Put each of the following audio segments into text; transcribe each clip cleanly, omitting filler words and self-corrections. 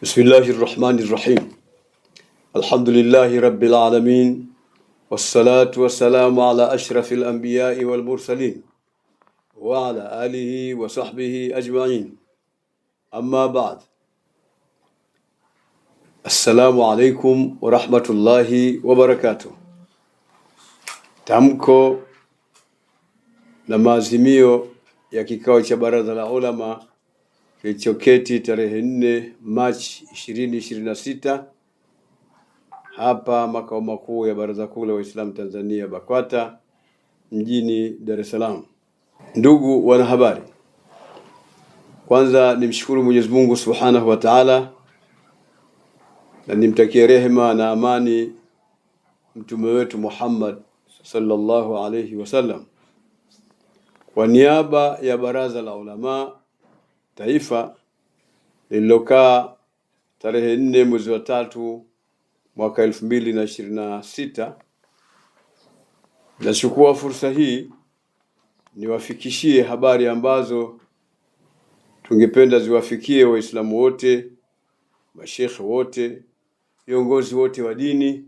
بسم الله الرحمن الرحيم. الحمد لله رب العالمين، والصلاة والسلام على أشرف الأنبياء والمرسلين وعلى آله وصحبه أجمعين. أما بعد، السلام عليكم ورحمة الله وبركاته. Tamko na maazimio ya kikao cha Baraza la Ulama kilichoketi tarehe 4 Machi 2026 hapa makao makuu ya Baraza Kuu la Waislamu Tanzania BAKWATA mjini Dar es Salaam. Ndugu wanahabari, kwanza nimshukuru Mwenyezi Mungu Subhanahu wa Ta'ala na nimtakie rehema na amani mtume wetu Muhammad sallallahu alayhi wasallam. Kwa niaba ya Baraza la Ulama Taifa lililokaa tarehe 4 mwezi wa 3 mwaka 2026, nachukua fursa hii niwafikishie habari ambazo tungependa ziwafikie Waislamu wote, mashekhe wote, viongozi wote wa dini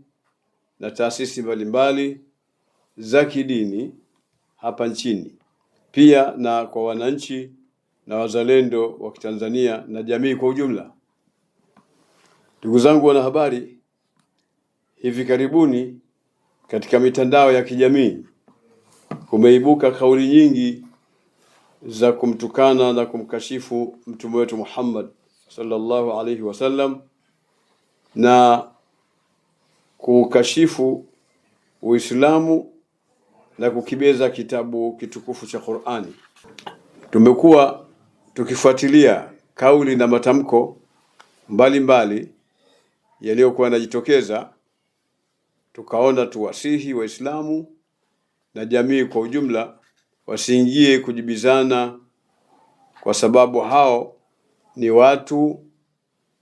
na taasisi mbalimbali za kidini hapa nchini, pia na kwa wananchi na wazalendo wa Tanzania na jamii kwa ujumla. Ndugu zangu wanahabari, hivi karibuni katika mitandao ya kijamii kumeibuka kauli nyingi za kumtukana na kumkashifu mtume wetu Muhammad sallallahu alaihi wasallam na kukashifu Uislamu na kukibeza kitabu kitukufu cha Qur'ani. Tumekuwa tukifuatilia kauli na matamko mbalimbali yaliyokuwa yanajitokeza, tukaona tuwasihi Waislamu na jamii kwa ujumla wasiingie kujibizana, kwa sababu hao ni watu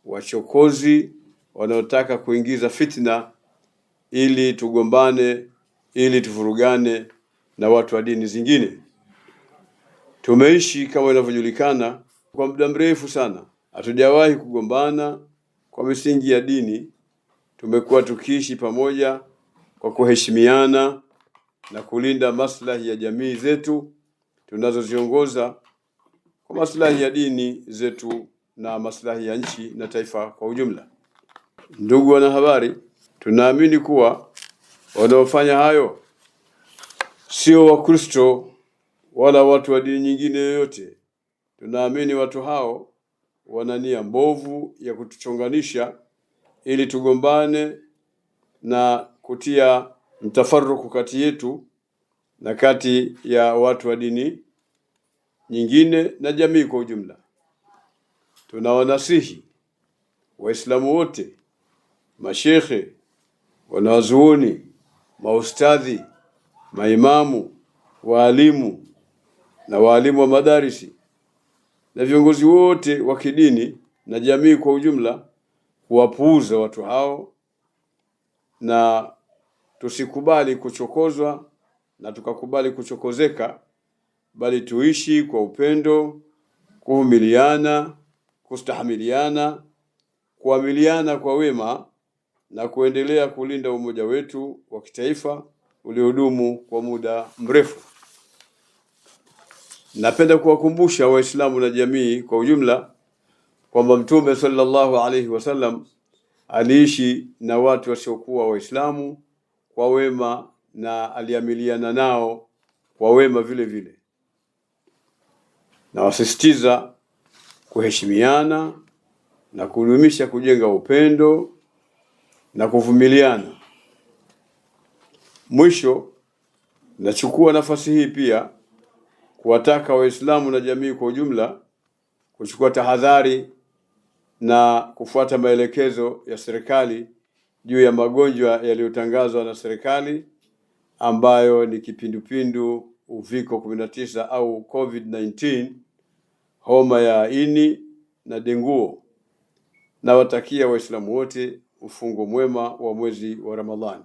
wachokozi wanaotaka kuingiza fitna ili tugombane, ili tuvurugane na watu wa dini zingine. Tumeishi kama inavyojulikana kwa muda mrefu sana, hatujawahi kugombana kwa misingi ya dini. Tumekuwa tukiishi pamoja kwa kuheshimiana na kulinda maslahi ya jamii zetu tunazoziongoza, kwa maslahi ya dini zetu na maslahi ya nchi na taifa kwa ujumla. Ndugu wanahabari, tunaamini kuwa wanaofanya hayo sio Wakristo wala watu wa dini nyingine yoyote. Tunaamini watu hao wana nia mbovu ya kutuchonganisha ili tugombane na kutia mtafaruku kati yetu na kati ya watu wa dini nyingine na jamii kwa ujumla. Tunawanasihi Waislamu wote, mashekhe, wanazuoni, maustadhi, maimamu, waalimu na waalimu wa madarisi na viongozi wote wa kidini na jamii kwa ujumla kuwapuuza watu hao, na tusikubali kuchokozwa na tukakubali kuchokozeka, bali tuishi kwa upendo, kuvumiliana, kustahamiliana, kuamiliana kwa wema na kuendelea kulinda umoja wetu wa kitaifa uliodumu kwa muda mrefu. Napenda kuwakumbusha Waislamu na jamii kwa ujumla kwamba Mtume sallallahu alaihi wasallam aliishi na watu wasiokuwa Waislamu kwa wema na aliamiliana nao kwa wema vile vile. Na wasisitiza kuheshimiana na kudumisha kujenga upendo na kuvumiliana. Mwisho, nachukua nafasi hii pia kuwataka Waislamu na jamii kwa ujumla kuchukua tahadhari na kufuata maelekezo ya serikali juu ya magonjwa yaliyotangazwa na serikali, ambayo ni kipindupindu, uviko 19 au COVID-19, homa ya ini na denguo. Na watakia Waislamu wote ufungo mwema wa mwezi wa Ramadhani.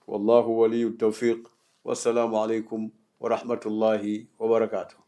Wallahu waliyu tawfiq. Wassalamu alaikum wa rahmatullahi wa barakatuh.